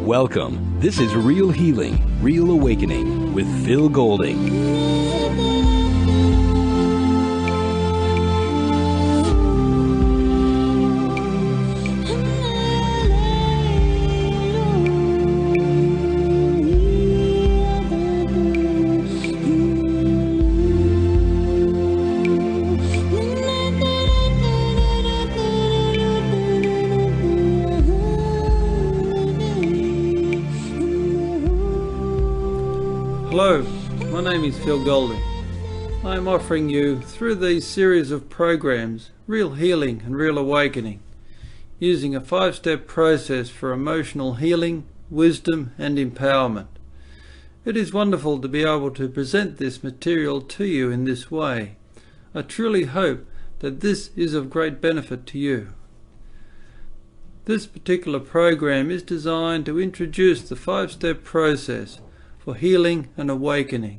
Welcome. This is Real Healing, Real Awakening with Phil Golding. Hello, my name is Phil Golding. I am offering you, through these series of programs, Real Healing and Real Awakening, using a 5-step process for emotional healing, wisdom and empowerment. It is wonderful to be able to present this material to you in this way. I truly hope that this is of great benefit to you. This particular program is designed to introduce the 5-step process for healing and awakening,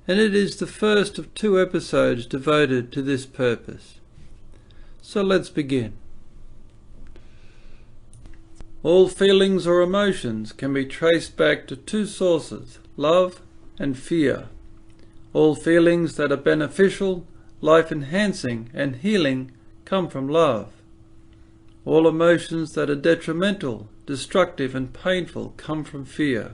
and it is the first of 2 episodes devoted to this purpose. So let's begin. All feelings or emotions can be traced back to 2 sources, love and fear. All feelings that are beneficial, life-enhancing and healing come from love. All emotions that are detrimental, destructive and painful come from fear.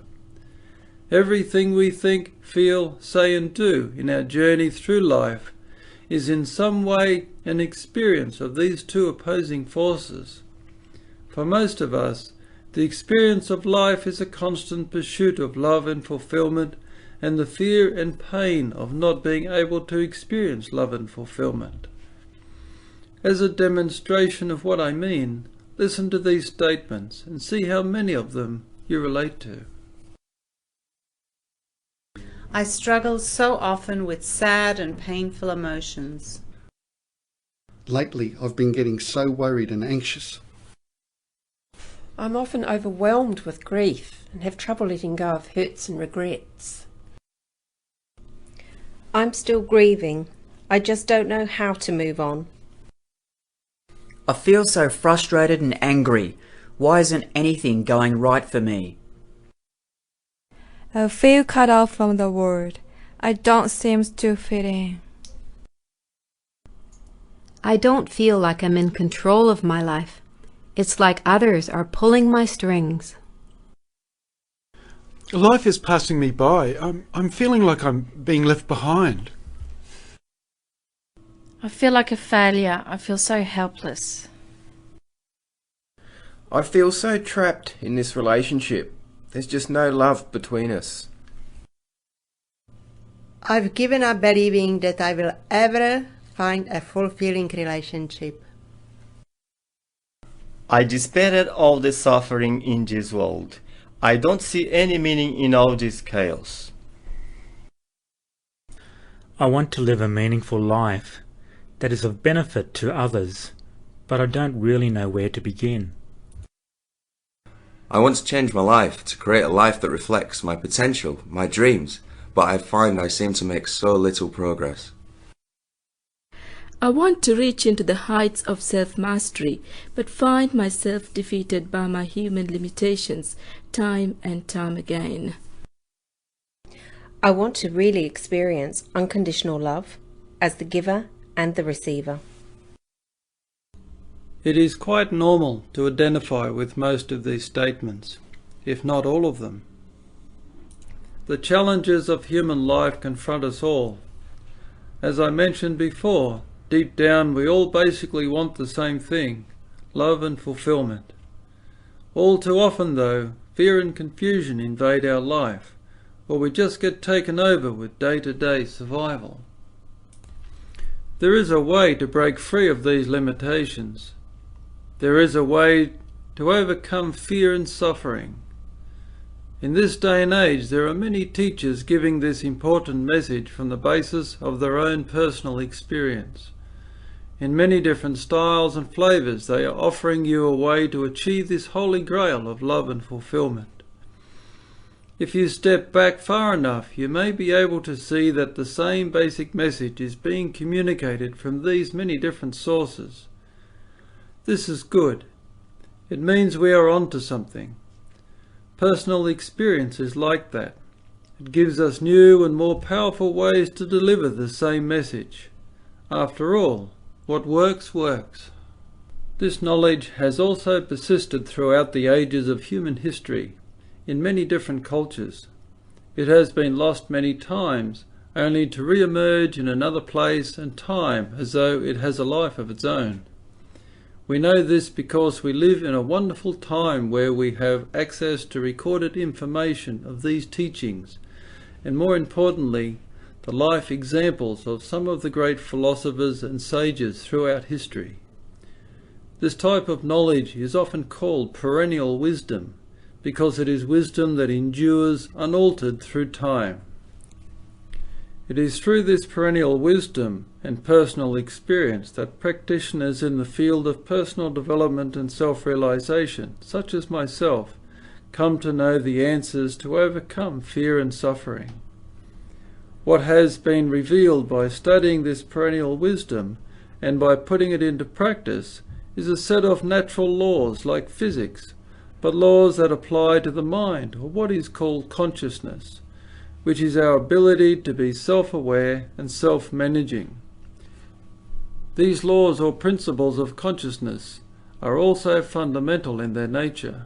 Everything we think, feel, say and do in our journey through life is in some way an experience of these 2 opposing forces. For most of us, the experience of life is a constant pursuit of love and fulfillment, and the fear and pain of not being able to experience love and fulfillment. As a demonstration of what I mean, listen to these statements and see how many of them you relate to. I struggle so often with sad and painful emotions. Lately, I've been getting so worried and anxious. I'm often overwhelmed with grief and have trouble letting go of hurts and regrets. I'm still grieving. I just don't know how to move on. I feel so frustrated and angry. Why isn't anything going right for me? I feel cut off from the world. I don't seem to fit in. I don't feel like I'm in control of my life. It's like others are pulling my strings. Life is passing me by. I'm feeling like I'm being left behind. I feel like a failure. I feel so helpless. I feel so trapped in this relationship. There's just no love between us. I've given up believing that I will ever find a fulfilling relationship. I despair at all the suffering in this world. I don't see any meaning in all this chaos. I want to live a meaningful life that is of benefit to others, but I don't really know where to begin. I want to change my life, to create a life that reflects my potential, my dreams, but I find I seem to make so little progress. I want to reach into the heights of self-mastery, but find myself defeated by my human limitations time and time again. I want to really experience unconditional love as the giver and the receiver. It is quite normal to identify with most of these statements, if not all of them. The challenges of human life confront us all. As I mentioned before, deep down we all basically want the same thing, love and fulfillment. All too often though, fear and confusion invade our life, or we just get taken over with day-to-day survival. There is a way to break free of these limitations. There is a way to overcome fear and suffering. In this day and age, there are many teachers giving this important message from the basis of their own personal experience. In many different styles and flavours, they are offering you a way to achieve this holy grail of love and fulfillment. If you step back far enough, you may be able to see that the same basic message is being communicated from these many different sources. This is good. It means we are onto something. Personal experience is like that. It gives us new and more powerful ways to deliver the same message. After all, what works, works. This knowledge has also persisted throughout the ages of human history, in many different cultures. It has been lost many times, only to re-emerge in another place and time as though it has a life of its own. We know this because we live in a wonderful time where we have access to recorded information of these teachings, and more importantly, the life examples of some of the great philosophers and sages throughout history. This type of knowledge is often called perennial wisdom, because it is wisdom that endures unaltered through time. It is through this perennial wisdom and personal experience that practitioners in the field of personal development and self-realization, such as myself, come to know the answers to overcome fear and suffering. What has been revealed by studying this perennial wisdom and by putting it into practice is a set of natural laws like physics, but laws that apply to the mind, or what is called consciousness, which is our ability to be self-aware and self-managing. These laws or principles of consciousness are also fundamental in their nature.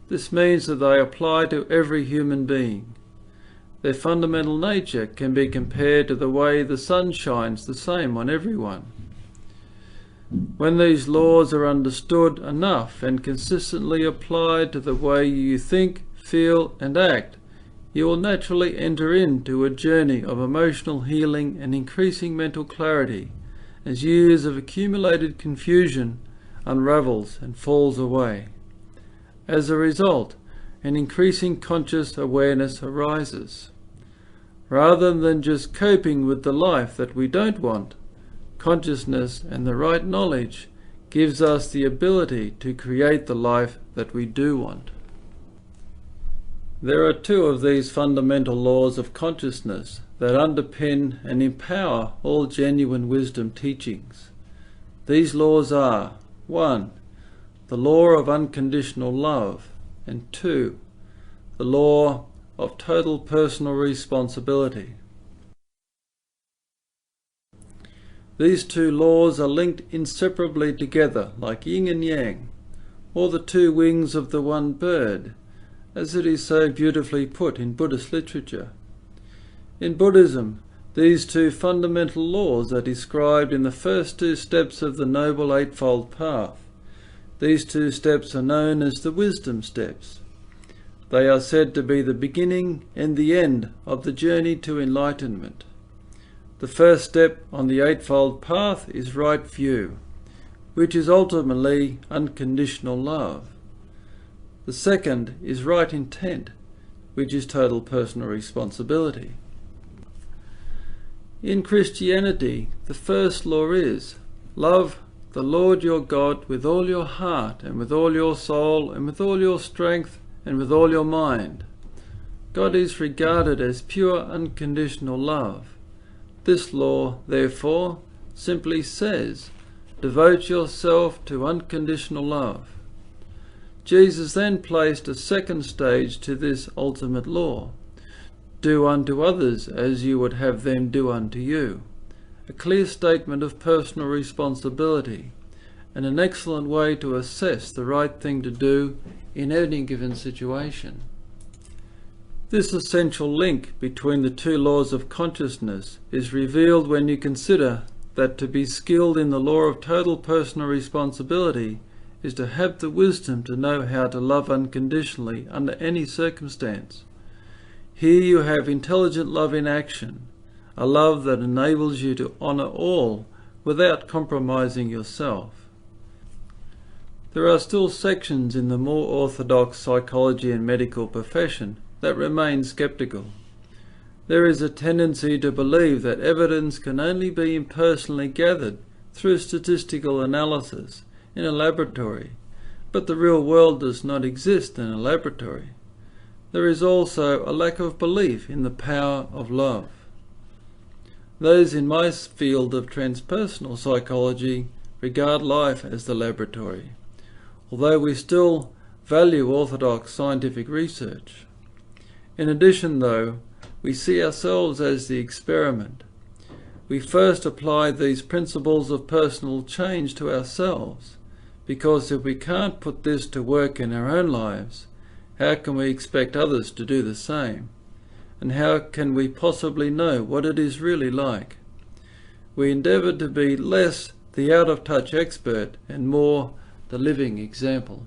This means that they apply to every human being. Their fundamental nature can be compared to the way the sun shines the same on everyone. When these laws are understood enough and consistently applied to the way you think, feel and act, you will naturally enter into a journey of emotional healing and increasing mental clarity as years of accumulated confusion unravels and falls away. As a result, an increasing conscious awareness arises. Rather than just coping with the life that we don't want, consciousness and the right knowledge gives us the ability to create the life that we do want. There are two of these fundamental laws of consciousness that underpin and empower all genuine wisdom teachings. These laws are 1. The law of unconditional love, and 2. The law of total personal responsibility. These two laws are linked inseparably together like yin and yang, or the two wings of the one bird, as it is so beautifully put in Buddhist literature. In Buddhism, these two fundamental laws are described in the first two steps of the Noble Eightfold Path. These two steps are known as the wisdom steps. They are said to be the beginning and the end of the journey to enlightenment. The first step on the Eightfold Path is right view, which is ultimately unconditional love. The second is right intent, which is total personal responsibility. In Christianity, the first law is, love the Lord your God with all your heart and with all your soul and with all your strength and with all your mind. God is regarded as pure unconditional love. This law, therefore, simply says, devote yourself to unconditional love. Jesus then placed a second stage to this ultimate law. Do unto others as you would have them do unto you. A clear statement of personal responsibility and an excellent way to assess the right thing to do in any given situation. This essential link between the two laws of consciousness is revealed when you consider that to be skilled in the law of total personal responsibility is to have the wisdom to know how to love unconditionally under any circumstance. Here you have intelligent love in action, a love that enables you to honour all without compromising yourself. There are still sections in the more orthodox psychology and medical profession that remain skeptical. There is a tendency to believe that evidence can only be impersonally gathered through statistical analysis in a laboratory, but the real world does not exist in a laboratory. There is also a lack of belief in the power of love. Those in my field of transpersonal psychology regard life as the laboratory. Although we still value orthodox scientific research. In addition, though, we see ourselves as the experiment. We first apply these principles of personal change to ourselves, because if we can't put this to work in our own lives, how can we expect others to do the same? And how can we possibly know what it is really like? We endeavour to be less the out-of-touch expert and more the living example.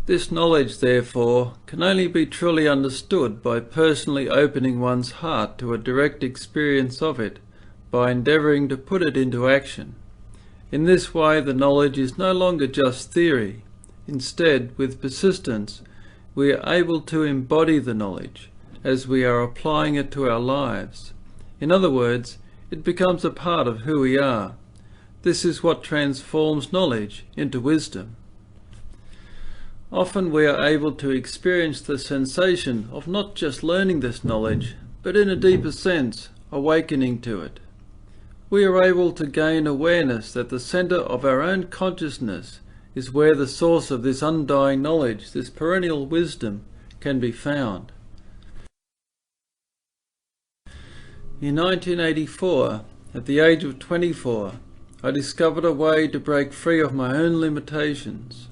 This knowledge, therefore, can only be truly understood by personally opening one's heart to a direct experience of it, by endeavouring to put it into action. In this way, the knowledge is no longer just theory. Instead, with persistence, we are able to embody the knowledge as we are applying it to our lives. In other words, it becomes a part of who we are. This is what transforms knowledge into wisdom. Often we are able to experience the sensation of not just learning this knowledge, but in a deeper sense, awakening to it. We are able to gain awareness that the centre of our own consciousness is where the source of this undying knowledge, this perennial wisdom, can be found. In 1984, at the age of 24, I discovered a way to break free of my own limitations.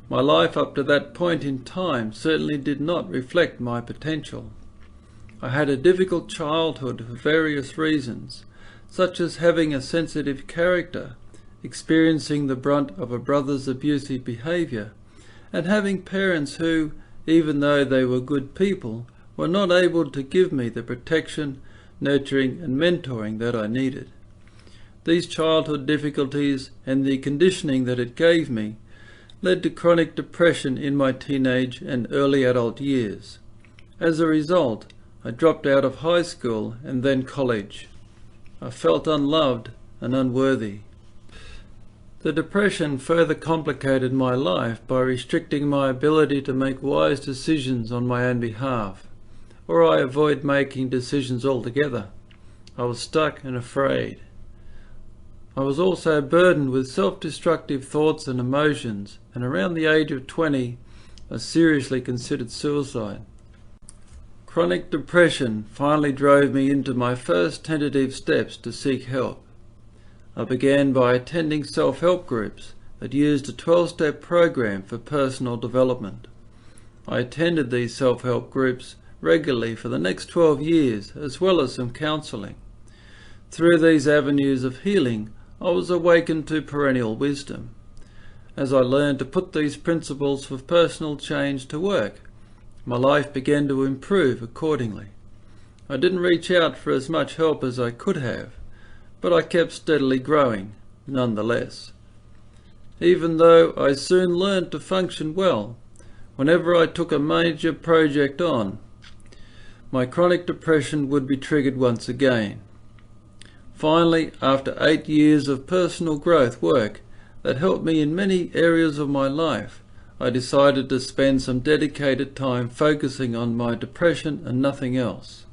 My life up to that point in time certainly did not reflect my potential. I had a difficult childhood for various reasons, such as having a sensitive character, experiencing the brunt of a brother's abusive behaviour, and having parents who, even though they were good people, were not able to give me the protection, nurturing and mentoring that I needed. These childhood difficulties and the conditioning that it gave me led to chronic depression in my teenage and early adult years. As a result, I dropped out of high school and then college. I felt unloved and unworthy. The depression further complicated my life by restricting my ability to make wise decisions on my own behalf, or I avoid making decisions altogether. I was stuck and afraid. I was also burdened with self-destructive thoughts and emotions, and around the age of 20, I seriously considered suicide. Chronic depression finally drove me into my first tentative steps to seek help. I began by attending self-help groups that used a 12-step program for personal development. I attended these self-help groups regularly for the next 12 years, as well as some counselling. Through these avenues of healing, I was awakened to perennial wisdom. As I learned to put these principles of personal change to work, my life began to improve accordingly. I didn't reach out for as much help as I could have, but I kept steadily growing, nonetheless. Even though I soon learned to function well, whenever I took a major project on, my chronic depression would be triggered once again. Finally, after 8 years of personal growth work that helped me in many areas of my life, I decided to spend some dedicated time focusing on my depression and nothing else.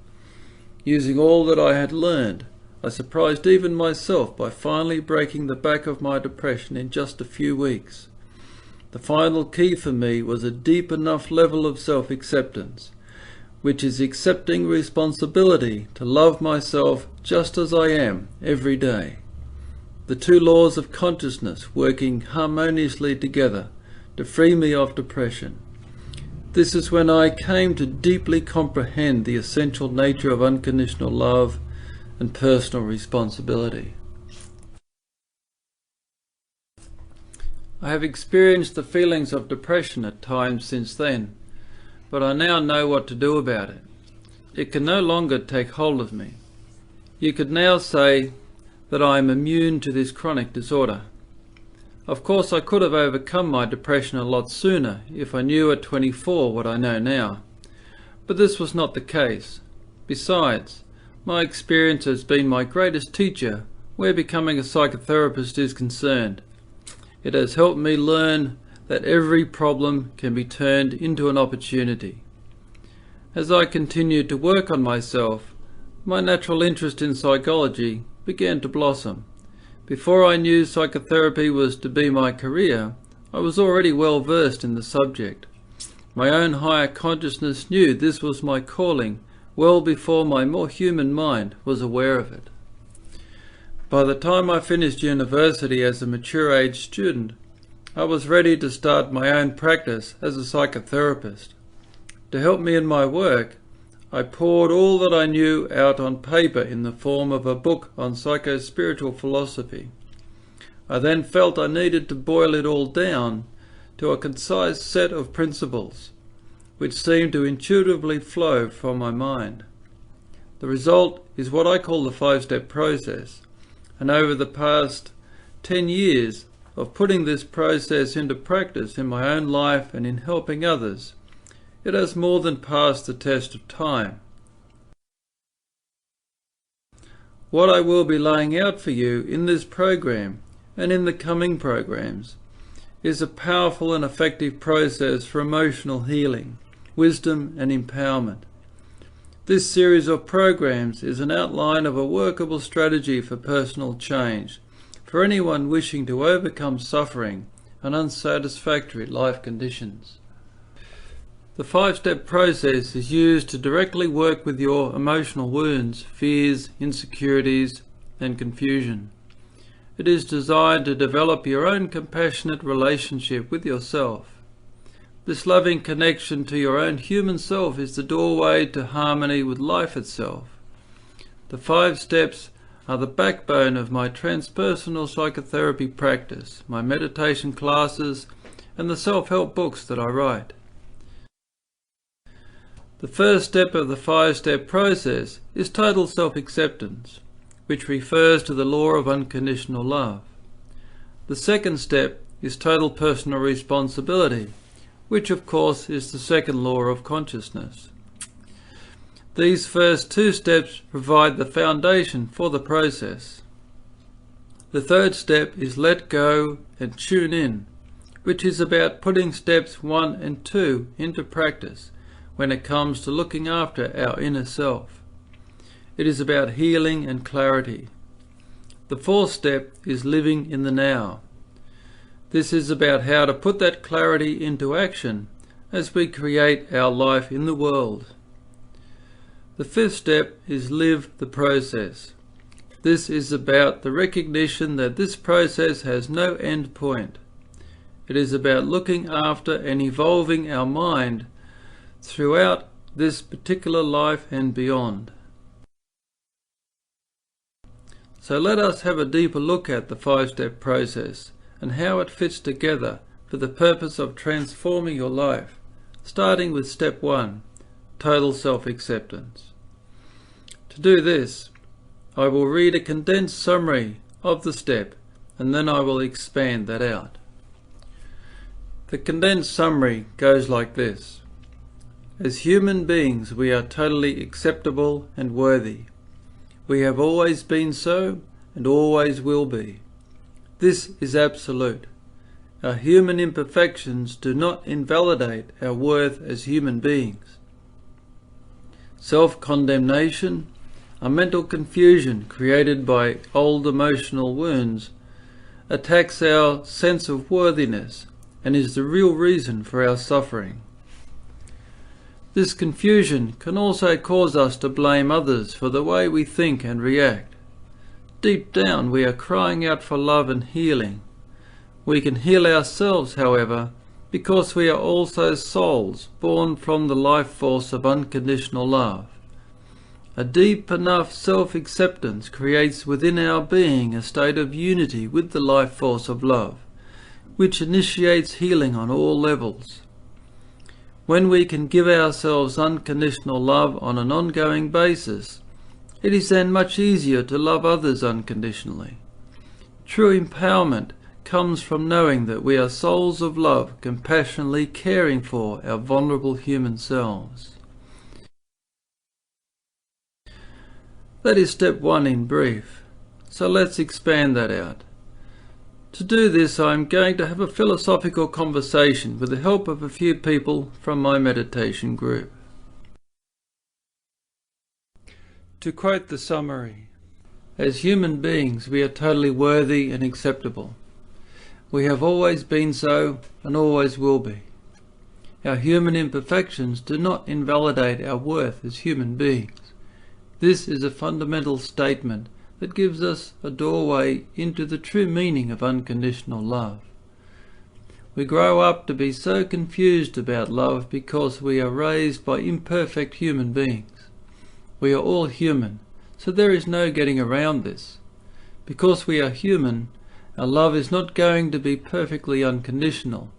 Using all that I had learned, I surprised even myself by finally breaking the back of my depression in just a few weeks. The final key for me was a deep enough level of self-acceptance, which is accepting responsibility to love myself just as I am every day. The two laws of consciousness working harmoniously together to free me of depression. This is when I came to deeply comprehend the essential nature of unconditional love and personal responsibility. I have experienced the feelings of depression at times since then, but I now know what to do about it. It can no longer take hold of me. You could now say that I am immune to this chronic disorder. Of course, I could have overcome my depression a lot sooner if I knew at 24 what I know now, but this was not the case. Besides, my experience has been my greatest teacher where becoming a psychotherapist is concerned. It has helped me learn that every problem can be turned into an opportunity. As I continued to work on myself, my natural interest in psychology began to blossom. Before I knew psychotherapy was to be my career, I was already well versed in the subject. My own higher consciousness knew this was my calling well before my more human mind was aware of it. By the time I finished university as a mature age student, I was ready to start my own practice as a psychotherapist. To help me in my work, I poured all that I knew out on paper in the form of a book on psycho-spiritual philosophy. I then felt I needed to boil it all down to a concise set of principles, which seemed to intuitively flow from my mind. The result is what I call the 5-step process, and over the past 10 years of putting this process into practice in my own life and in helping others, it has more than passed the test of time. What I will be laying out for you in this program and in the coming programs is a powerful and effective process for emotional healing, wisdom and empowerment. This series of programs is an outline of a workable strategy for personal change for anyone wishing to overcome suffering and unsatisfactory life conditions. The 5-step process is used to directly work with your emotional wounds, fears, insecurities, and confusion. It is designed to develop your own compassionate relationship with yourself. This loving connection to your own human self is the doorway to harmony with life itself. The 5 steps are the backbone of my transpersonal psychotherapy practice, my meditation classes, and the self-help books that I write. The first step of the 5-step process is total self-acceptance, which refers to the law of unconditional love. The second step is total personal responsibility, which of course is the second law of consciousness. These first 2 steps provide the foundation for the process. The third step is let go and tune in, which is about putting steps 1 and 2 into practice when it comes to looking after our inner self. It is about healing and clarity. The 4th step is living in the now. This is about how to put that clarity into action as we create our life in the world. The 5th step is live the process. This is about the recognition that this process has no end point. It is about looking after and evolving our mind throughout this particular life and beyond. So let us have a deeper look at the 5-step process and how it fits together for the purpose of transforming your life, starting with step 1, total self-acceptance. To do this, I will read a condensed summary of the step and then I will expand that out. The condensed summary goes like this. As human beings, we are totally acceptable and worthy. We have always been so and always will be. This is absolute. Our human imperfections do not invalidate our worth as human beings. Self-condemnation, a mental confusion created by old emotional wounds, attacks our sense of worthiness and is the real reason for our suffering. This confusion can also cause us to blame others for the way we think and react. Deep down, we are crying out for love and healing. We can heal ourselves, however, because we are also souls born from the life force of unconditional love. A deep enough self-acceptance creates within our being a state of unity with the life force of love, which initiates healing on all levels. When we can give ourselves unconditional love on an ongoing basis, it is then much easier to love others unconditionally. True empowerment comes from knowing that we are souls of love, compassionately caring for our vulnerable human selves. That is step 1 in brief, so let's expand that out. To do this, I am going to have a philosophical conversation with the help of a few people from my meditation group. To quote the summary, As human beings, we are totally worthy and acceptable. We have always been so and always will be. Our human imperfections do not invalidate our worth as human beings. This is a fundamental statement that gives us a doorway into the true meaning of unconditional love. We grow up to be so confused about love because we are raised by imperfect human beings. We are all human, so there is no getting around this. Because we are human, our love is not going to be perfectly unconditional.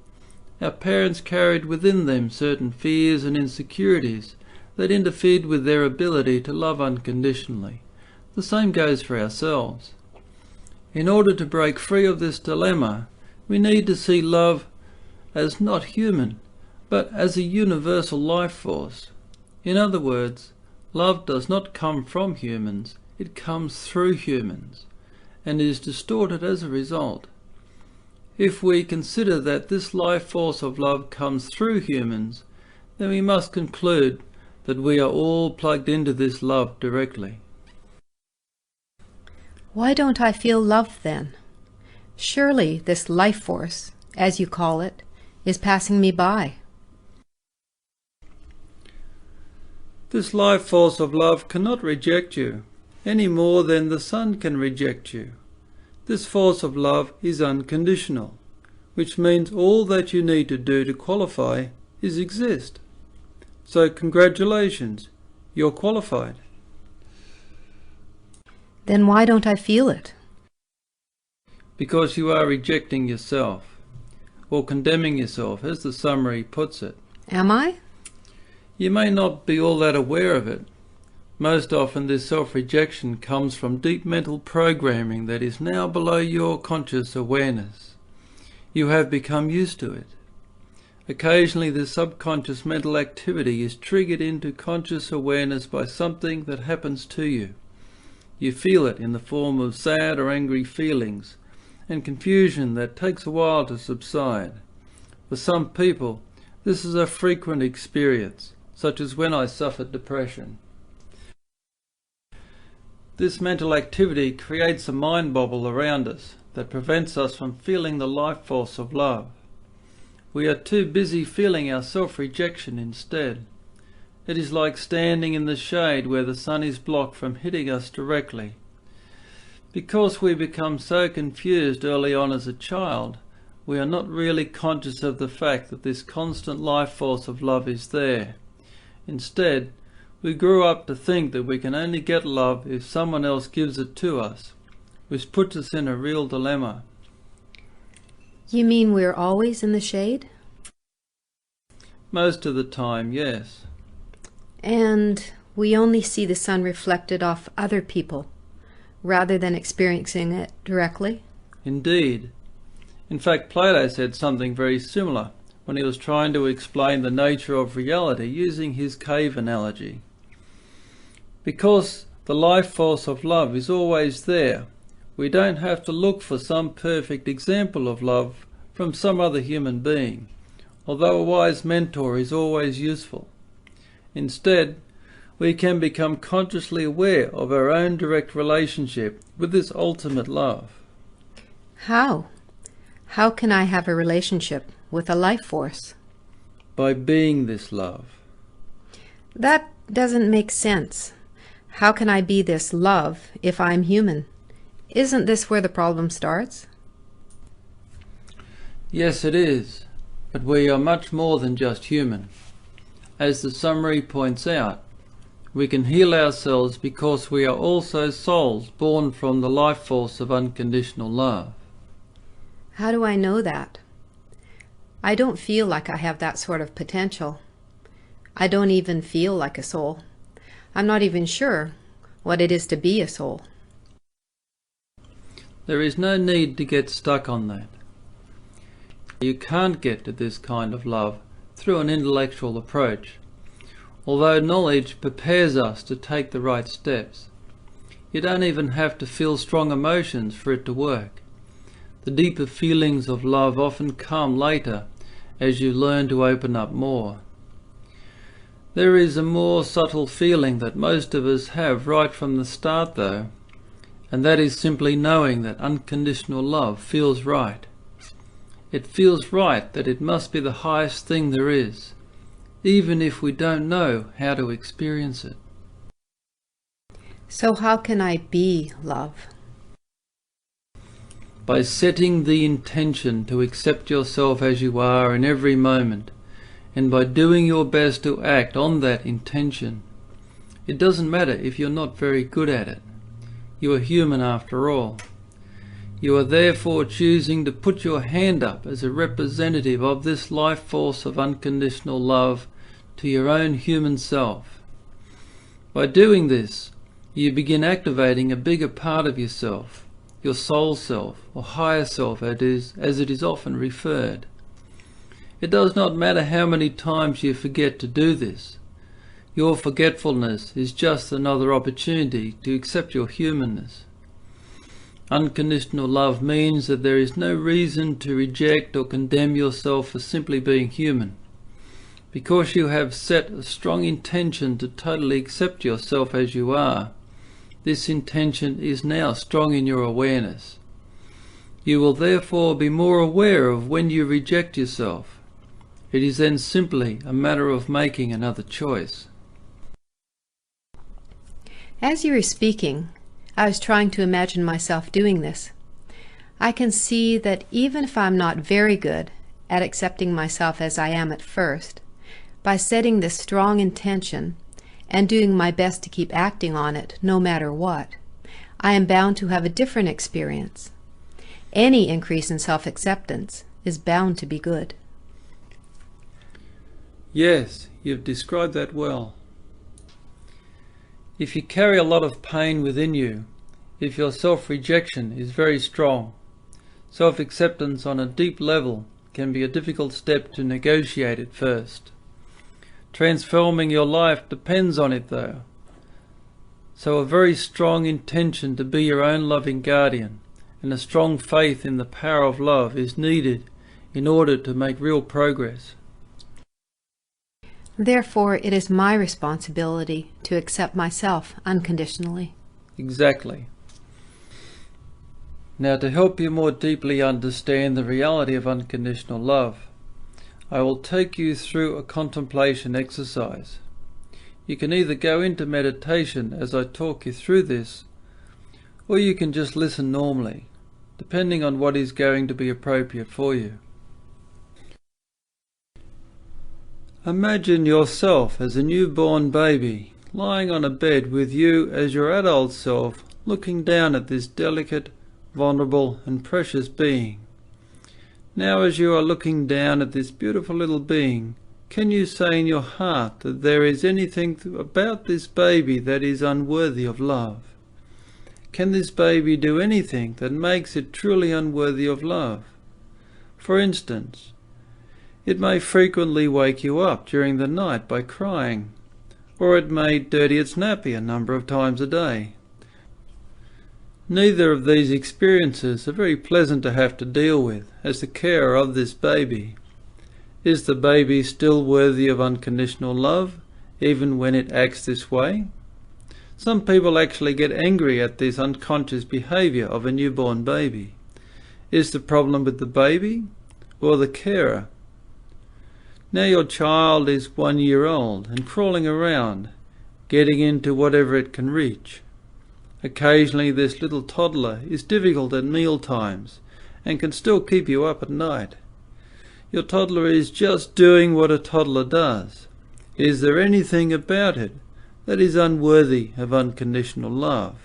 Our parents carried within them certain fears and insecurities that interfered with their ability to love unconditionally. The same goes for ourselves. In order to break free of this dilemma, we need to see love as not human, but as a universal life force. In other words, love does not come from humans, it comes through humans, and is distorted as a result. If we consider that this life force of love comes through humans, then we must conclude that we are all plugged into this love directly. Why don't I feel love then? Surely this life force, as you call it, is passing me by. This life force of love cannot reject you, any more than the sun can reject you. This force of love is unconditional, which means all that you need to do to qualify is exist. So congratulations, you're qualified. Then why don't I feel it? Because you are rejecting yourself, or condemning yourself, as the summary puts it. Am I? You may not be all that aware of it. Most often this self-rejection comes from deep mental programming that is now below your conscious awareness. You have become used to it. Occasionally this subconscious mental activity is triggered into conscious awareness by something that happens to you. You feel it in the form of sad or angry feelings and confusion that takes a while to subside. For some people, this is a frequent experience, such as when I suffered depression. This mental activity creates a mind bubble around us that prevents us from feeling the life force of love. We are too busy feeling our self-rejection instead. It is like standing in the shade where the sun is blocked from hitting us directly. Because we become so confused early on as a child, we are not really conscious of the fact that this constant life force of love is there. Instead, we grew up to think that we can only get love if someone else gives it to us, which puts us in a real dilemma. You mean we're always in the shade? Most of the time, yes. And we only see the sun reflected off other people, rather than experiencing it directly? Indeed. In fact, Plato said something very similar when he was trying to explain the nature of reality using his cave analogy. Because the life force of love is always there, we don't have to look for some perfect example of love from some other human being, although a wise mentor is always useful. Instead, we can become consciously aware of our own direct relationship with this ultimate love. How? How can I have a relationship with a life force? By being this love. That doesn't make sense. How can I be this love if I'm human? Isn't this where the problem starts? Yes, it is, but we are much more than just human. As the summary points out, we can heal ourselves because we are also souls born from the life force of unconditional love. How do I know that? I don't feel like I have that sort of potential. I don't even feel like a soul. I'm not even sure what it is to be a soul. There is no need to get stuck on that. You can't get to this kind of love through an intellectual approach, although knowledge prepares us to take the right steps. You don't even have to feel strong emotions for it to work. The deeper feelings of love often come later as you learn to open up more. There is a more subtle feeling that most of us have right from the start though, and that is simply knowing that unconditional love feels right. It feels right that it must be the highest thing there is, even if we don't know how to experience it. So how can I be love? By setting the intention to accept yourself as you are in every moment, and by doing your best to act on that intention. It doesn't matter if you're not very good at it. You are human after all. You are therefore choosing to put your hand up as a representative of this life force of unconditional love to your own human self. By doing this, you begin activating a bigger part of yourself, your soul self, or higher self as it is often referred. It does not matter how many times you forget to do this. Your forgetfulness is just another opportunity to accept your humanness. Unconditional love means that there is no reason to reject or condemn yourself for simply being human. Because you have set a strong intention to totally accept yourself as you are, this intention is now strong in your awareness. You will therefore be more aware of when you reject yourself. It is then simply a matter of making another choice. As you were speaking, I was trying to imagine myself doing this. I can see that even if I'm not very good at accepting myself as I am at first, by setting this strong intention and doing my best to keep acting on it no matter what, I am bound to have a different experience. Any increase in self-acceptance is bound to be good. Yes, you've described that well. If you carry a lot of pain within you, if your self-rejection is very strong, self-acceptance on a deep level can be a difficult step to negotiate at first. Transforming your life depends on it though. So a very strong intention to be your own loving guardian and a strong faith in the power of love is needed in order to make real progress. Therefore, it is my responsibility to accept myself unconditionally. Exactly. Now, to help you more deeply understand the reality of unconditional love, I will take you through a contemplation exercise. You can either go into meditation as I talk you through this, or you can just listen normally, depending on what is going to be appropriate for you. Imagine yourself as a newborn baby, lying on a bed with you as your adult self, looking down at this delicate, vulnerable and precious being. Now as you are looking down at this beautiful little being, can you say in your heart that there is anything about this baby that is unworthy of love? Can this baby do anything that makes it truly unworthy of love? For instance, it may frequently wake you up during the night by crying, or it may dirty its nappy a number of times a day. Neither of these experiences are very pleasant to have to deal with as the carer of this baby. Is the baby still worthy of unconditional love, even when it acts this way? Some people actually get angry at this unconscious behavior of a newborn baby. Is the problem with the baby or the carer? Now your child is 1 year old and crawling around, getting into whatever it can reach. Occasionally this little toddler is difficult at meal times and can still keep you up at night. Your toddler is just doing what a toddler does. Is there anything about it that is unworthy of unconditional love?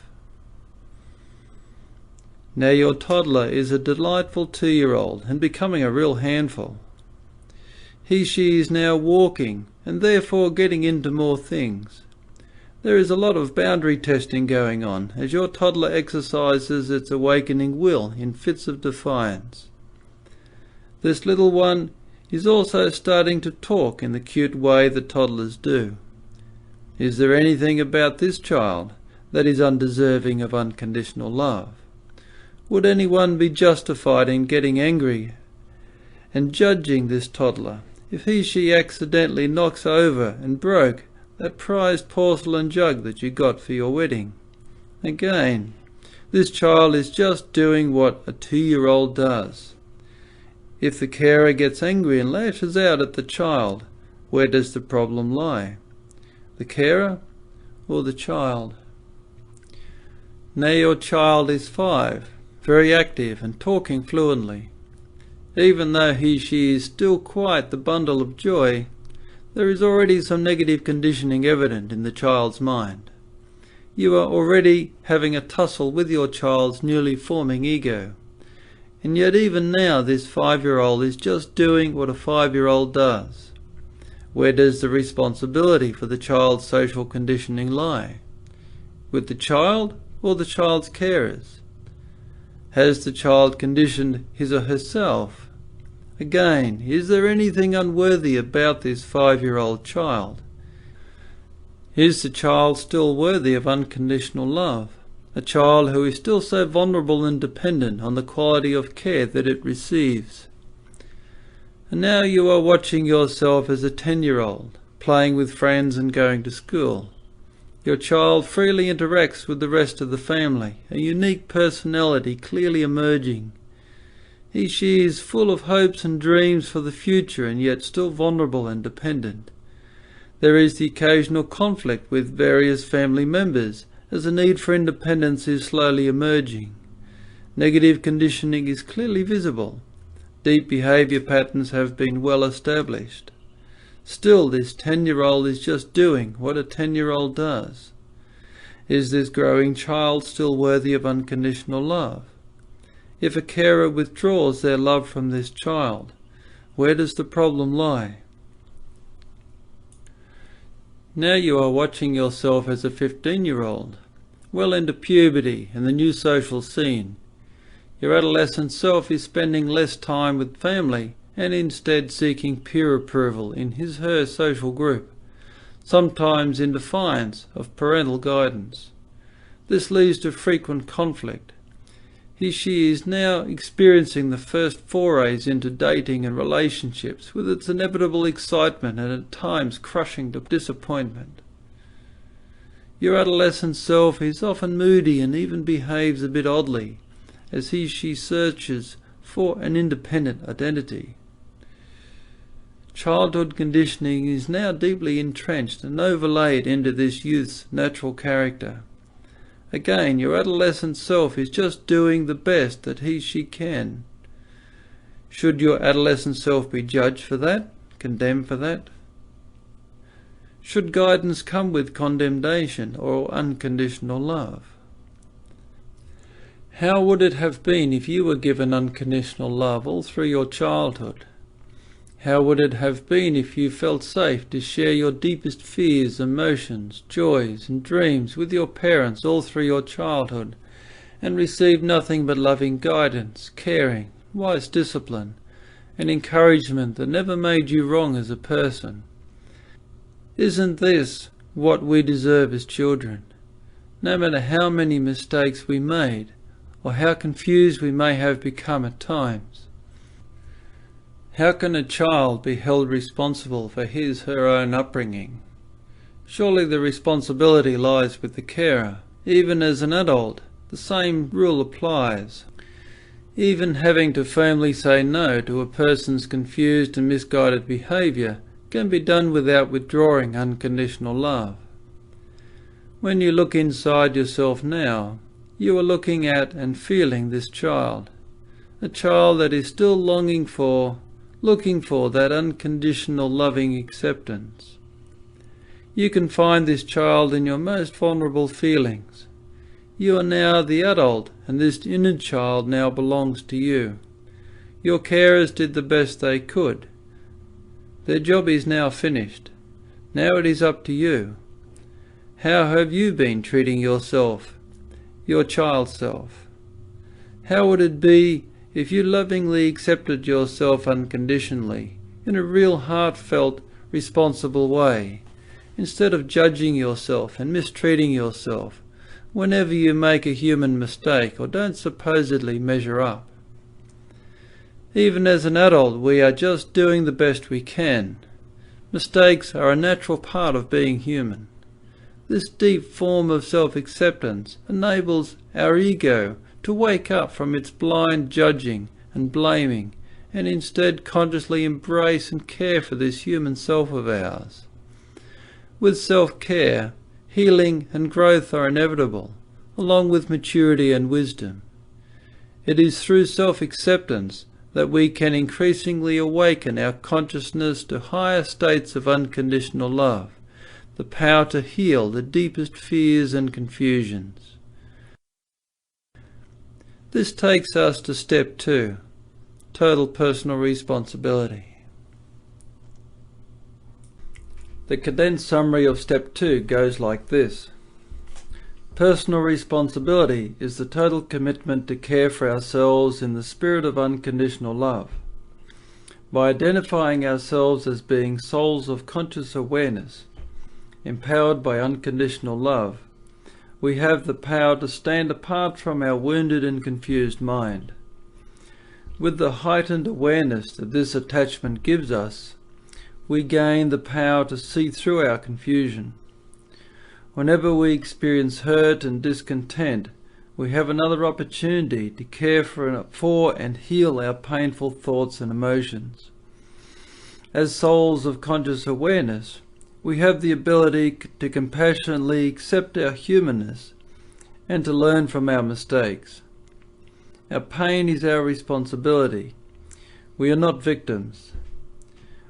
Now your toddler is a delightful 2-year-old and becoming a real handful. She is now walking and therefore getting into more things. There is a lot of boundary testing going on as your toddler exercises its awakening will in fits of defiance. This little one is also starting to talk in the cute way that toddlers do. Is there anything about this child that is undeserving of unconditional love? Would anyone be justified in getting angry and judging this toddler if she accidentally knocks over and broke that prized porcelain jug that you got for your wedding? Again, This child is just doing what a 2-year-old does. If the carer gets angry and lashes out at the child, where does the problem lie? The carer or the child? Now your child is 5, very active and talking fluently. Even though she is still quite the bundle of joy, there is already some negative conditioning evident in the child's mind. You are already having a tussle with your child's newly forming ego. And yet even now this 5-year-old is just doing what a 5-year-old does. Where does the responsibility for the child's social conditioning lie? With the child or the child's carers? Has the child conditioned his or herself? Again, is there anything unworthy about this 5-year-old child? Is the child still worthy of unconditional love? A child who is still so vulnerable and dependent on the quality of care that it receives. And now you are watching yourself as a 10-year-old, playing with friends and going to school. Your child freely interacts with the rest of the family, a unique personality clearly emerging. She is full of hopes and dreams for the future and yet still vulnerable and dependent. There is the occasional conflict with various family members as the need for independence is slowly emerging. Negative conditioning is clearly visible. Deep behaviour patterns have been well established. Still, this 10-year-old is just doing what a 10-year-old does. Is this growing child still worthy of unconditional love? If a carer withdraws their love from this child, where does the problem lie? Now you are watching yourself as a 15-year-old, well into puberty and the new social scene. Your adolescent self is spending less time with family and instead seeking peer approval in his/her social group, sometimes in defiance of parental guidance. This leads to frequent conflict. She is now experiencing the first forays into dating and relationships with its inevitable excitement and at times crushing disappointment. Your adolescent self is often moody and even behaves a bit oddly as she searches for an independent identity. Childhood conditioning is now deeply entrenched and overlaid into this youth's natural character. Again, your adolescent self is just doing the best that she can. Should your adolescent self be judged for that? Condemned for that? Should guidance come with condemnation or unconditional love? How would it have been if you were given unconditional love all through your childhood? How would it have been if you felt safe to share your deepest fears, emotions, joys and dreams with your parents all through your childhood and received nothing but loving guidance, caring, wise discipline and encouragement that never made you wrong as a person? Isn't this what we deserve as children? No matter how many mistakes we made or how confused we may have become at times. How can a child be held responsible for his/her own upbringing? Surely the responsibility lies with the carer. Even as an adult, the same rule applies. Even having to firmly say no to a person's confused and misguided behaviour can be done without withdrawing unconditional love. When you look inside yourself now, you are looking at and feeling this child, a child that is still looking for that unconditional loving acceptance. You can find this child in your most vulnerable feelings. You are now the adult, and this inner child now belongs to you. Your carers did the best they could. Their job is now finished. Now it is up to you. How have you been treating yourself, your child self? How would it be if you lovingly accepted yourself unconditionally, in a real heartfelt, responsible way, instead of judging yourself and mistreating yourself whenever you make a human mistake or don't supposedly measure up? Even as an adult, we are just doing the best we can. Mistakes are a natural part of being human. This deep form of self-acceptance enables our ego to wake up from its blind judging and blaming, and instead consciously embrace and care for this human self of ours. With self-care, healing and growth are inevitable, along with maturity and wisdom. It is through self-acceptance that we can increasingly awaken our consciousness to higher states of unconditional love, the power to heal the deepest fears and confusions. This takes us to step 2, total personal responsibility. The condensed summary of step 2 goes like this. Personal responsibility is the total commitment to care for ourselves in the spirit of unconditional love. By identifying ourselves as being souls of conscious awareness, empowered by unconditional love, we have the power to stand apart from our wounded and confused mind. With the heightened awareness that this attachment gives us, we gain the power to see through our confusion. Whenever we experience hurt and discontent, we have another opportunity to care for and heal our painful thoughts and emotions. As souls of conscious awareness, we have the ability to compassionately accept our humanness and to learn from our mistakes. Our pain is our responsibility. We are not victims.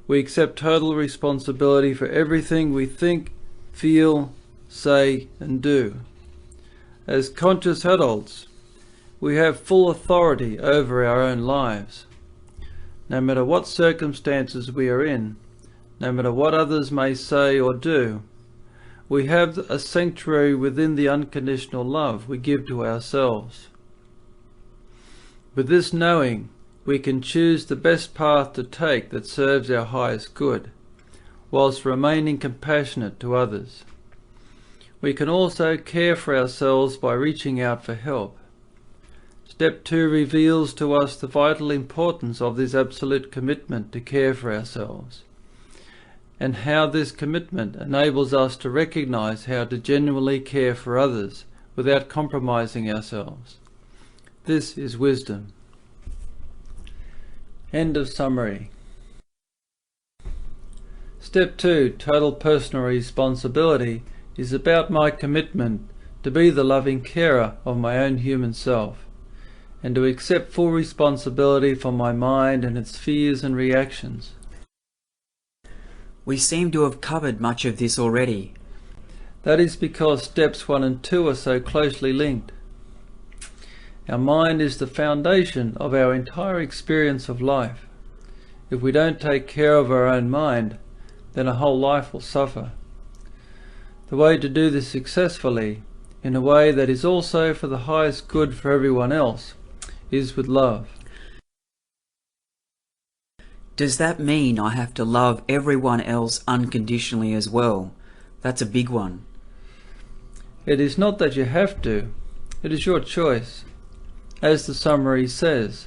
We accept total responsibility for everything we think, feel, say, and do. As conscious adults, we have full authority over our own lives. No matter what circumstances we are in, no matter what others may say or do, we have a sanctuary within the unconditional love we give to ourselves. With this knowing, we can choose the best path to take that serves our highest good, whilst remaining compassionate to others. We can also care for ourselves by reaching out for help. Step 2 reveals to us the vital importance of this absolute commitment to care for ourselves, and how this commitment enables us to recognize how to genuinely care for others without compromising ourselves. This is wisdom. End of summary. Step 2, total personal responsibility, is about my commitment to be the loving carer of my own human self, and to accept full responsibility for my mind and its fears and reactions. We seem to have covered much of this already. That is because steps 1 and 2 are so closely linked. Our mind is the foundation of our entire experience of life. If we don't take care of our own mind, then our whole life will suffer. The way to do this successfully, in a way that is also for the highest good for everyone else, is with love. Does that mean I have to love everyone else unconditionally as well? That's a big one. It is not that you have to, it is your choice. As the summary says,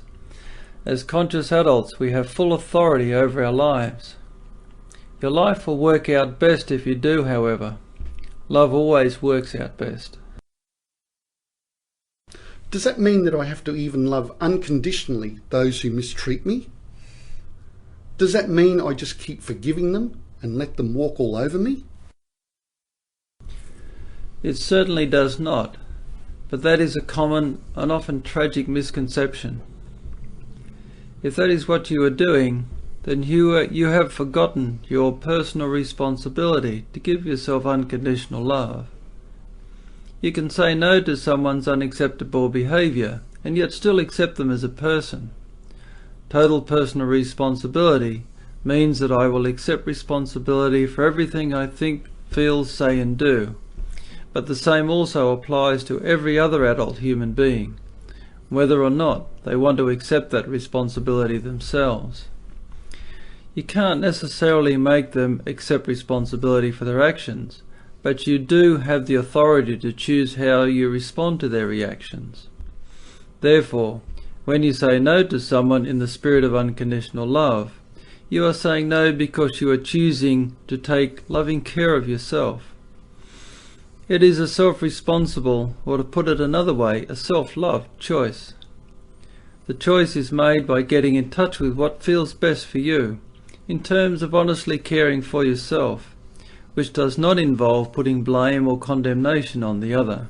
as conscious adults we have full authority over our lives. Your life will work out best if you do, however. Love always works out best. Does that mean that I have to even love unconditionally those who mistreat me? Does that mean I just keep forgiving them and let them walk all over me? It certainly does not, but that is a common and often tragic misconception. If that is what you are doing, then you have forgotten your personal responsibility to give yourself unconditional love. You can say no to someone's unacceptable behavior and yet still accept them as a person. Total personal responsibility means that I will accept responsibility for everything I think, feel, say and do. But the same also applies to every other adult human being, whether or not they want to accept that responsibility themselves. You can't necessarily make them accept responsibility for their actions, but you do have the authority to choose how you respond to their reactions. Therefore, when you say no to someone in the spirit of unconditional love, you are saying no because you are choosing to take loving care of yourself. It is a self-responsible, or to put it another way, a self-love choice. The choice is made by getting in touch with what feels best for you, in terms of honestly caring for yourself, which does not involve putting blame or condemnation on the other.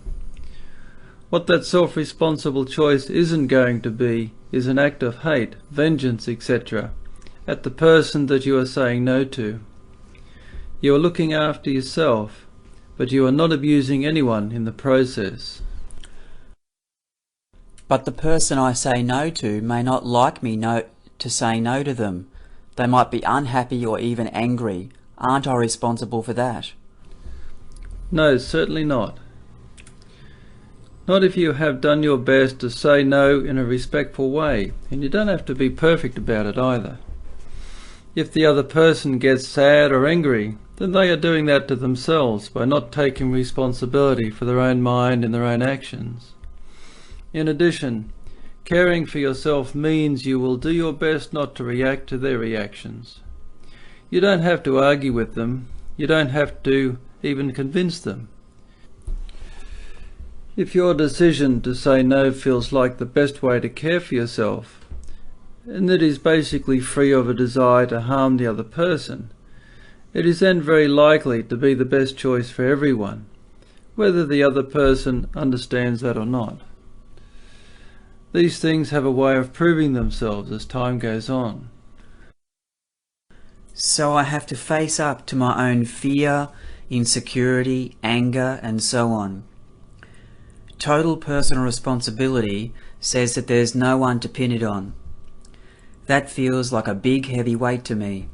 What that self-responsible choice isn't going to be is an act of hate, vengeance, etc., at the person that you are saying no to. You are looking after yourself, but you are not abusing anyone in the process. But the person I say no to may not like me to say no to them. They might be unhappy or even angry. Aren't I responsible for that? No, certainly not. Not if you have done your best to say no in a respectful way, and you don't have to be perfect about it either. If the other person gets sad or angry, then they are doing that to themselves by not taking responsibility for their own mind and their own actions. In addition, caring for yourself means you will do your best not to react to their reactions. You don't have to argue with them. You don't have to even convince them. If your decision to say no feels like the best way to care for yourself, and it is basically free of a desire to harm the other person, it is then very likely to be the best choice for everyone, whether the other person understands that or not. These things have a way of proving themselves as time goes on. So I have to face up to my own fear, insecurity, anger, and so on. Total personal responsibility says that there's no one to pin it on. That feels like a big heavy weight to me.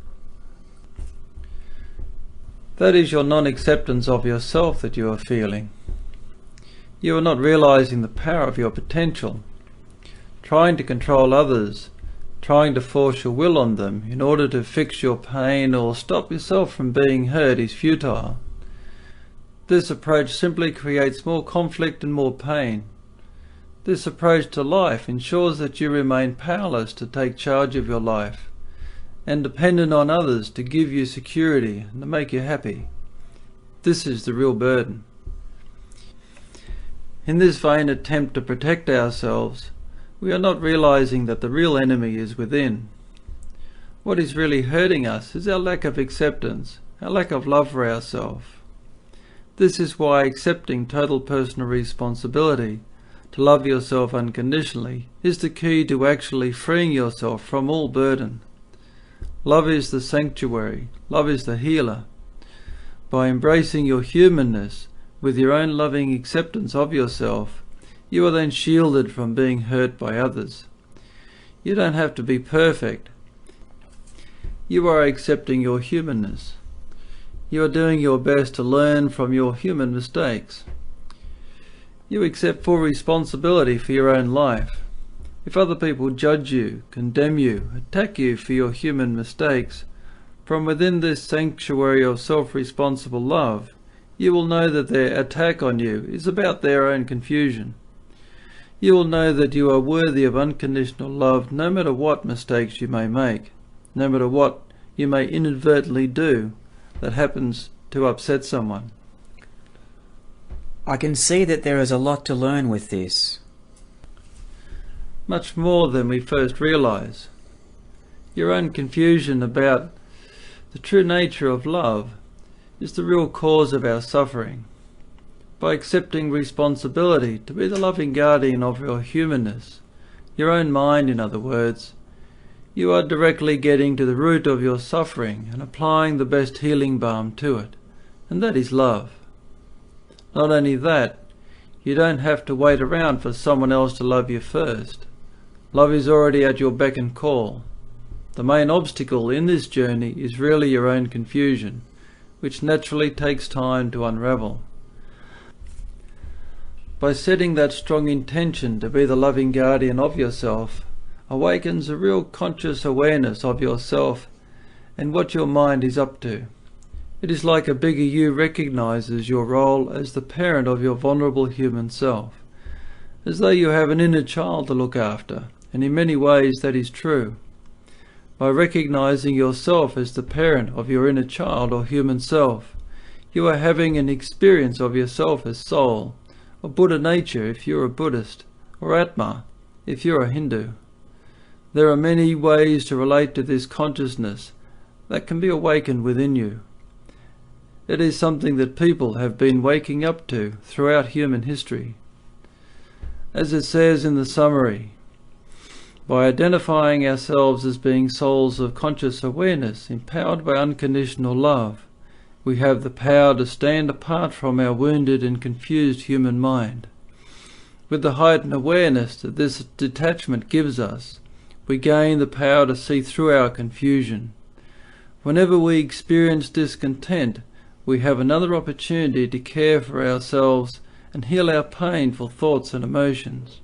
That is your non-acceptance of yourself that you are feeling. You are not realizing the power of your potential. Trying to control others, trying to force your will on them in order to fix your pain or stop yourself from being hurt is futile. This approach simply creates more conflict and more pain. This approach to life ensures that you remain powerless to take charge of your life and dependent on others to give you security and to make you happy. This is the real burden. In this vain attempt to protect ourselves, we are not realizing that the real enemy is within. What is really hurting us is our lack of acceptance, our lack of love for ourselves. This is why accepting total personal responsibility, to love yourself unconditionally, is the key to actually freeing yourself from all burden. Love is the sanctuary, love is the healer. By embracing your humanness with your own loving acceptance of yourself, you are then shielded from being hurt by others. You don't have to be perfect. You are accepting your humanness. You are doing your best to learn from your human mistakes. You accept full responsibility for your own life. If other people judge you, condemn you, attack you for your human mistakes, from within this sanctuary of self-responsible love, you will know that their attack on you is about their own confusion. You will know that you are worthy of unconditional love no matter what mistakes you may make, no matter what you may inadvertently do that happens to upset someone. I can see that there is a lot to learn with this. Much more than we first realize. Your own confusion about the true nature of love is the real cause of our suffering. By accepting responsibility to be the loving guardian of your humanness, your own mind in other words, you are directly getting to the root of your suffering and applying the best healing balm to it, and that is love. Not only that, you don't have to wait around for someone else to love you first. Love is already at your beck and call. The main obstacle in this journey is really your own confusion, which naturally takes time to unravel. By setting that strong intention to be the loving guardian of yourself, awakens a real conscious awareness of yourself and what your mind is up to. It is like a bigger you recognizes your role as the parent of your vulnerable human self, as though you have an inner child to look after, and in many ways that is true. By recognizing yourself as the parent of your inner child or human self, You are having an experience of yourself as soul, or Buddha nature if you're a Buddhist, or Atma if you're a Hindu. There are many ways to relate to this consciousness that can be awakened within you. It is something that people have been waking up to throughout human history. As it says in the summary, by identifying ourselves as being souls of conscious awareness empowered by unconditional love, we have the power to stand apart from our wounded and confused human mind. With the heightened awareness that this detachment gives us, we gain the power to see through our confusion. Whenever we experience discontent, we have another opportunity to care for ourselves and heal our painful thoughts and emotions.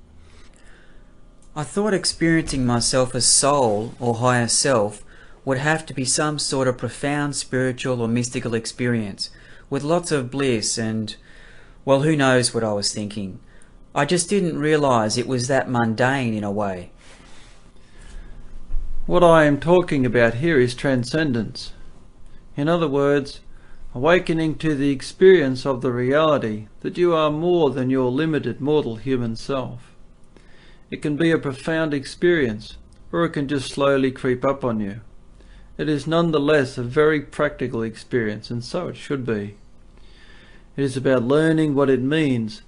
I thought experiencing myself as soul or higher self would have to be some sort of profound spiritual or mystical experience with lots of bliss and, well, who knows what I was thinking. I just didn't realise it was that mundane in a way. What I am talking about here is transcendence. In other words, awakening to the experience of the reality that you are more than your limited mortal human self. It can be a profound experience, or it can just slowly creep up on you. It is nonetheless a very practical experience, and so it should be. It is about learning what it means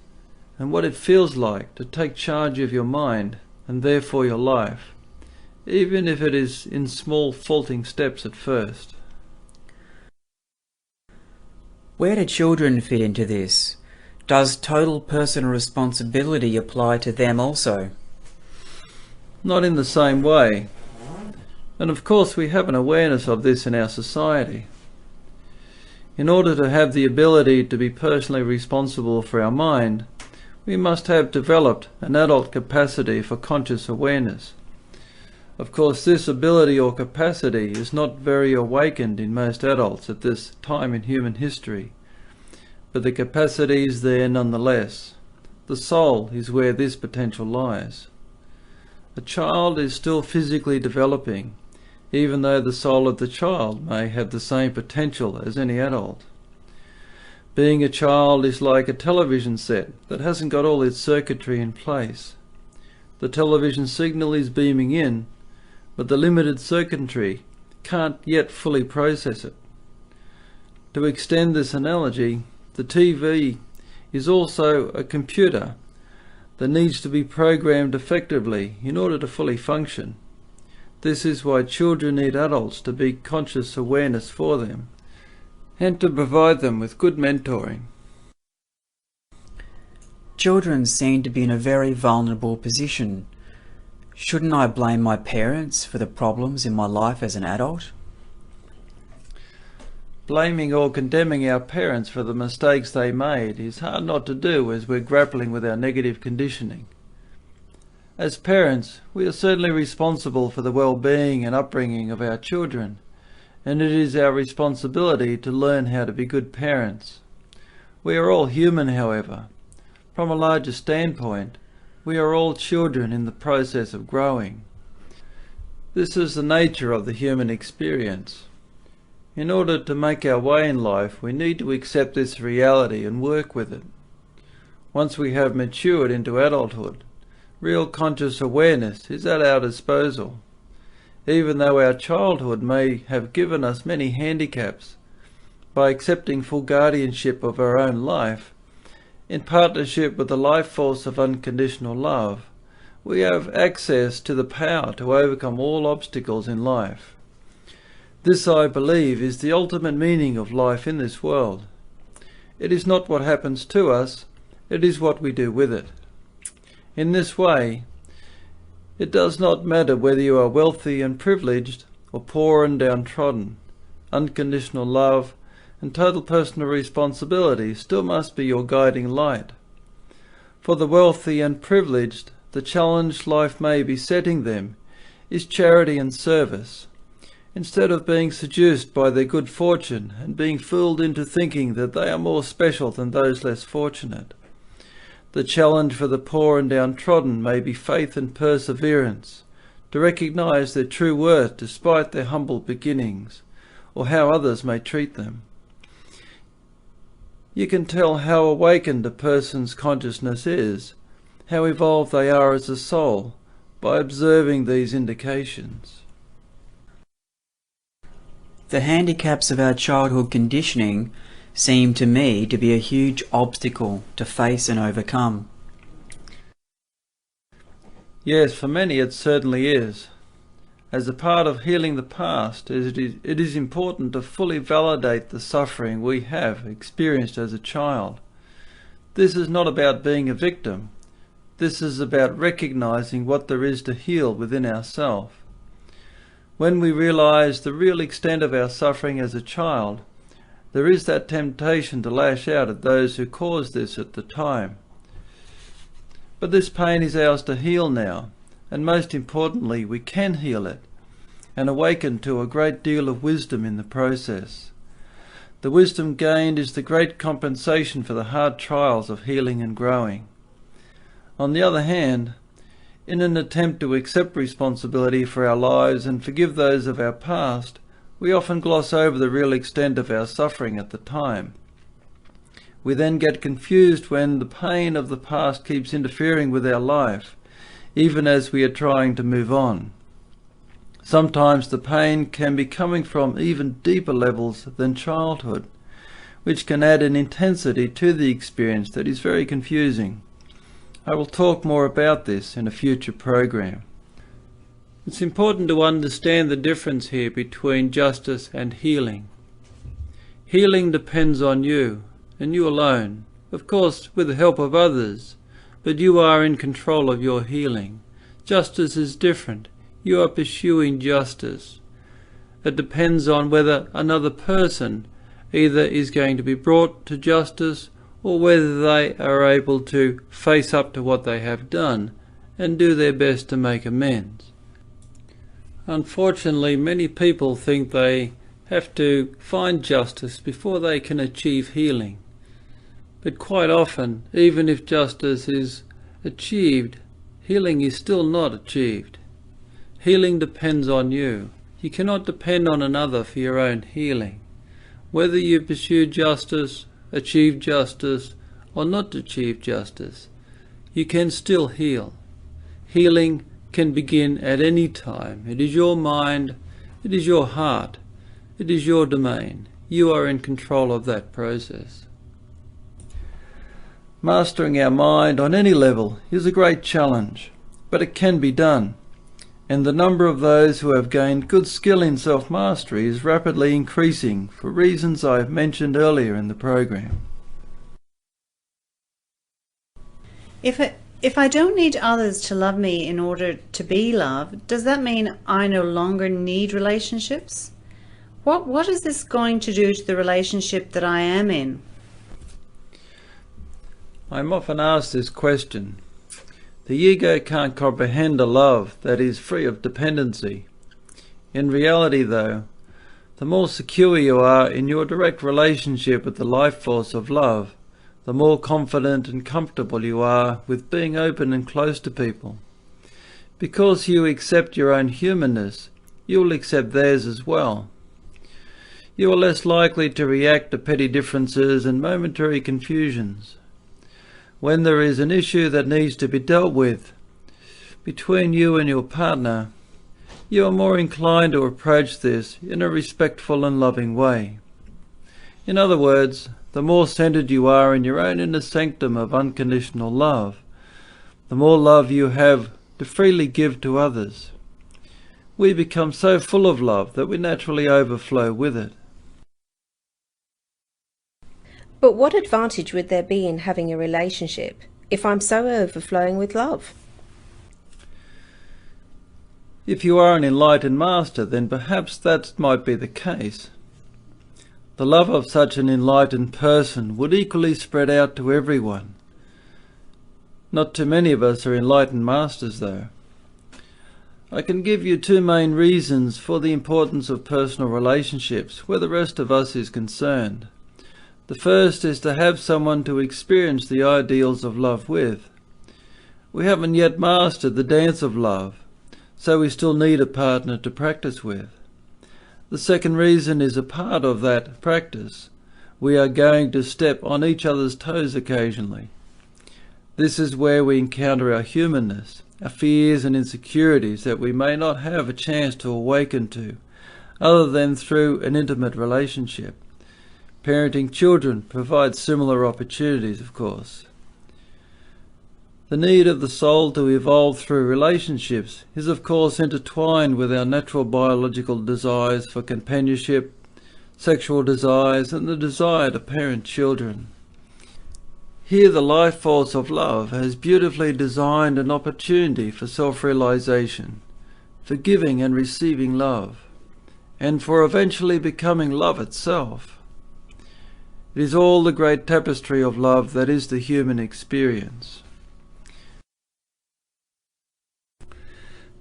and what it feels like to take charge of your mind and therefore your life, even if it is in small faulting steps at first. Where do children fit into this? Does total personal responsibility apply to them also? Not in the same way. And of course we have an awareness of this in our society. In order to have the ability to be personally responsible for our mind, we must have developed an adult capacity for conscious awareness. Of course, this ability or capacity is not very awakened in most adults at this time in human history, but the capacity is there nonetheless. The soul is where this potential lies. A child is still physically developing, even though the soul of the child may have the same potential as any adult. Being a child is like a television set that hasn't got all its circuitry in place. The television signal is beaming in, but the limited circuitry can't yet fully process it. To extend this analogy, the TV is also a computer that needs to be programmed effectively in order to fully function. This is why children need adults to be conscious awareness for them and to provide them with good mentoring. Children seem to be in a very vulnerable position. Shouldn't I blame my parents for the problems in my life as an adult? Blaming or condemning our parents for the mistakes they made is hard not to do as we're grappling with our negative conditioning. As parents, we are certainly responsible for the well-being and upbringing of our children, and it is our responsibility to learn how to be good parents. We are all human, however. From a larger standpoint, we are all children in the process of growing. This is the nature of the human experience. In order to make our way in life, we need to accept this reality and work with it. Once we have matured into adulthood, real conscious awareness is at our disposal. Even though our childhood may have given us many handicaps, by accepting full guardianship of our own life, in partnership with the life force of unconditional love, we have access to the power to overcome all obstacles in life. This, I believe, is the ultimate meaning of life in this world. It is not what happens to us, it is what we do with it. In this way, it does not matter whether you are wealthy and privileged or poor and downtrodden. Unconditional love and total personal responsibility still must be your guiding light. For the wealthy and privileged, the challenge life may be setting them is charity and service. Instead of being seduced by their good fortune and being fooled into thinking that they are more special than those less fortunate. The challenge for the poor and downtrodden may be faith and perseverance, to recognize their true worth despite their humble beginnings, or how others may treat them. You can tell how awakened a person's consciousness is, how evolved they are as a soul, by observing these indications. The handicaps of our childhood conditioning seem to me to be a huge obstacle to face and overcome. Yes, for many it certainly is. As a part of healing the past, it is important to fully validate the suffering we have experienced as a child. This is not about being a victim. This is about recognizing what there is to heal within ourselves. When we realize the real extent of our suffering as a child, there is that temptation to lash out at those who caused this at the time. But this pain is ours to heal now, and most importantly, we can heal it, and awaken to a great deal of wisdom in the process. The wisdom gained is the great compensation for the hard trials of healing and growing. On the other hand, in an attempt to accept responsibility for our lives and forgive those of our past, we often gloss over the real extent of our suffering at the time. We then get confused when the pain of the past keeps interfering with our life, even as we are trying to move on. Sometimes the pain can be coming from even deeper levels than childhood, which can add an intensity to the experience that is very confusing. I will talk more about this in a future program. It's important to understand the difference here between justice and healing. Healing depends on you, and you alone, of course with the help of others, but you are in control of your healing. Justice is different. You are pursuing justice. It depends on whether another person either is going to be brought to justice or whether they are able to face up to what they have done and do their best to make amends. Unfortunately, many people think they have to find justice before they can achieve healing. But quite often, even if justice is achieved, healing is still not achieved. Healing depends on you. You cannot depend on another for your own healing. Whether you pursue justice, achieve justice, or not achieve justice, you can still heal. Healing can begin at any time. It is your mind, it is your heart, it is your domain. You are in control of that process. Mastering our mind on any level is a great challenge, but it can be done. And the number of those who have gained good skill in self-mastery is rapidly increasing for reasons I have mentioned earlier in the program. If I don't need others to love me in order to be loved, does that mean I no longer need relationships? What is this going to do to the relationship that I am in? I'm often asked this question. The ego can't comprehend a love that is free of dependency. In reality, though, the more secure you are in your direct relationship with the life force of love, the more confident and comfortable you are with being open and close to people. Because you accept your own humanness, you will accept theirs as well. You are less likely to react to petty differences and momentary confusions. When there is an issue that needs to be dealt with between you and your partner, you are more inclined to approach this in a respectful and loving way. In other words, the more centered you are in your own inner sanctum of unconditional love, the more love you have to freely give to others. We become so full of love that we naturally overflow with it. But what advantage would there be in having a relationship if I'm so overflowing with love? If you are an enlightened master, then perhaps that might be the case. The love of such an enlightened person would equally spread out to everyone. Not too many of us are enlightened masters, though. I can give you two main reasons for the importance of personal relationships where the rest of us is concerned. The first is to have someone to experience the ideals of love with. We haven't yet mastered the dance of love, so we still need a partner to practice with. The second reason is a part of that practice. we are going to step on each other's toes occasionally. This is where we encounter our humanness, our fears and insecurities that we may not have a chance to awaken to, other than through an intimate relationship. Parenting children provides similar opportunities, of course. The need of the soul to evolve through relationships is of course intertwined with our natural biological desires for companionship, sexual desires, and the desire to parent children. Here the life force of love has beautifully designed an opportunity for self-realization, for giving and receiving love, and for eventually becoming love itself. It is all the great tapestry of love that is the human experience.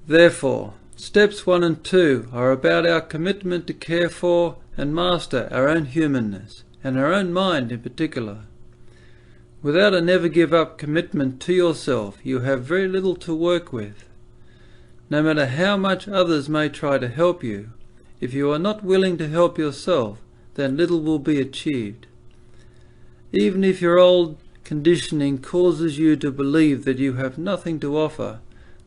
Therefore, steps 1 and 2 are about our commitment to care for and master our own humanness, and our own mind in particular. Without a never-give-up commitment to yourself, you have very little to work with. No matter how much others may try to help you, if you are not willing to help yourself, then little will be achieved. Even if your old conditioning causes you to believe that you have nothing to offer,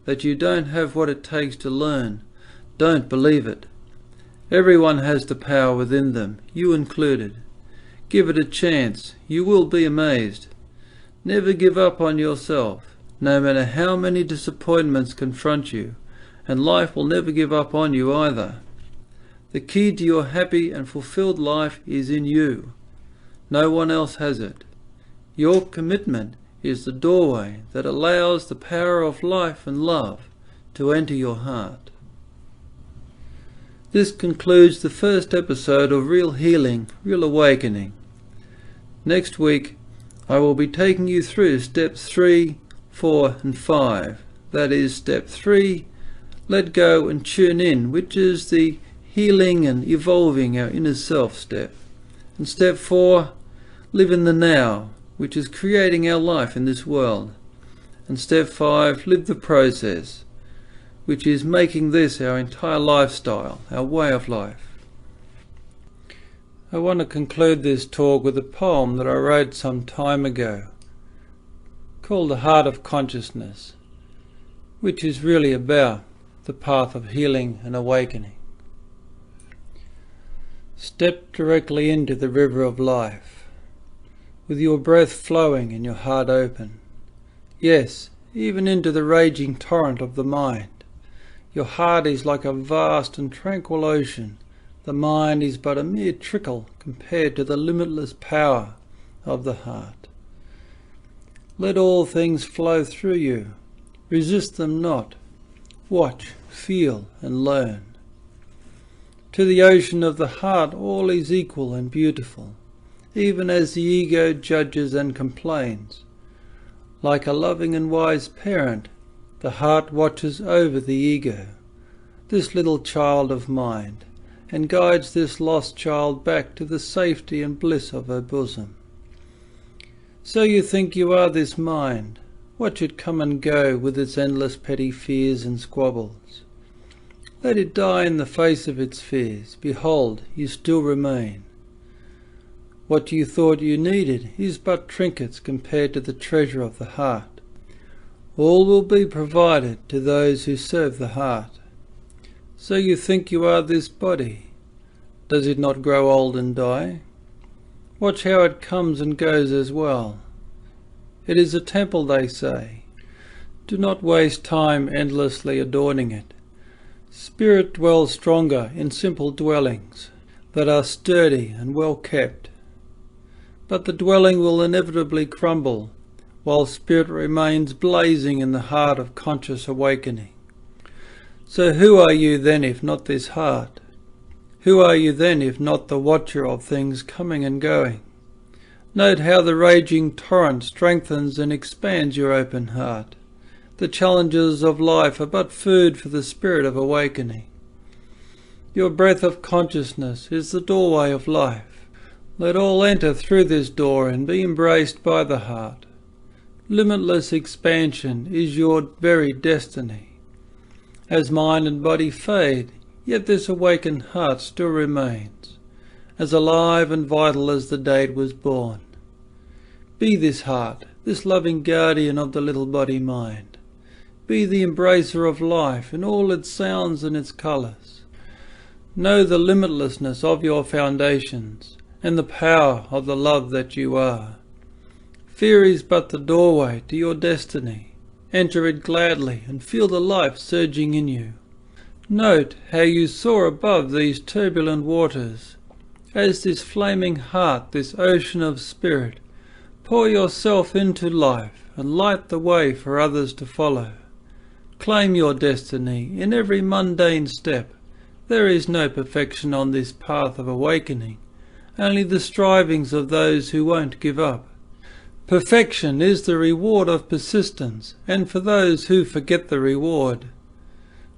that you don't have what it takes to learn, don't believe it. Everyone has the power within them, you included. Give it a chance, you will be amazed. Never give up on yourself, no matter how many disappointments confront you, and life will never give up on you either. The key to your happy and fulfilled life is in you. No one else has it. Your commitment is the doorway that allows the power of life and love to enter your heart. This concludes the first episode of Real Healing, Real Awakening. Next week, I will be taking you through steps 3, 4 and 5. That is step 3, let go and tune in, which is the healing and evolving our inner self step. And step 4, live in the now, which is creating our life in this world. And step 5, live the process, which is making this our entire lifestyle, our way of life. I want to conclude this talk with a poem that I wrote some time ago, called The Heart of Consciousness, which is really about the path of healing and awakening. Step directly into the river of life, with your breath flowing and your heart open. Yes, even into the raging torrent of the mind. Your heart is like a vast and tranquil ocean. The mind is but a mere trickle compared to the limitless power of the heart. Let all things flow through you. Resist them not. Watch, feel, and learn. To the ocean of the heart all is equal and beautiful, even as the ego judges and complains. Like a loving and wise parent, the heart watches over the ego, this little child of mind, and guides this lost child back to the safety and bliss of her bosom. So you think you are this mind. Watch it come and go with its endless petty fears and squabbles. Let it die in the face of its fears. Behold, you still remain. What you thought you needed is but trinkets compared to the treasure of the heart. All will be provided to those who serve the heart. So you think you are this body. Does it not grow old and die? Watch how it comes and goes as well. It is a temple, they say. Do not waste time endlessly adorning it. Spirit dwells stronger in simple dwellings that are sturdy and well kept. But the dwelling will inevitably crumble, while spirit remains blazing in the heart of conscious awakening. So who are you then if not this heart? Who are you then if not the watcher of things coming and going? Note how the raging torrent strengthens and expands your open heart. The challenges of life are but food for the spirit of awakening. Your breath of consciousness is the doorway of life. Let all enter through this door and be embraced by the heart. Limitless expansion is your very destiny. As mind and body fade, yet this awakened heart still remains. as alive and vital as the day it was born. Be this heart, this loving guardian of the little body mind. Be the embracer of life in all its sounds and its colours. Know the limitlessness of your foundations and the power of the love that you are. Fear is but the doorway to your destiny. Enter it gladly and feel the life surging in you. Note how you soar above these turbulent waters. As this flaming heart, this ocean of spirit, pour yourself into life and light the way for others to follow. Claim your destiny in every mundane step. There is no perfection on this path of awakening, only the strivings of those who won't give up. Perfection is the reward of persistence, and for those who forget the reward.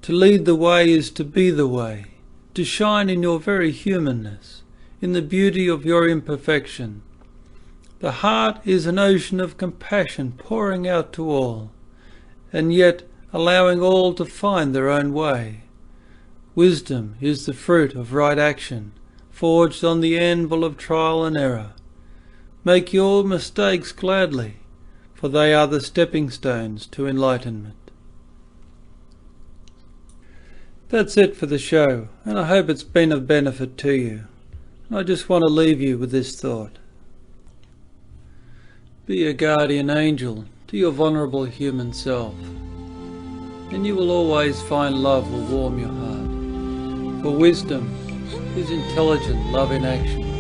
To lead the way is to be the way, to shine in your very humanness, in the beauty of your imperfection. The heart is an ocean of compassion pouring out to all, and yet allowing all to find their own way. Wisdom is the fruit of right action, forged on the anvil of trial and error. Make your mistakes gladly, for they are the stepping stones to enlightenment. That's it for the show, and I hope it's been of benefit to you. And I just want to leave you with this thought. Be a guardian angel to your vulnerable human self, and you will always find love will warm your heart. For wisdom is intelligent love in action.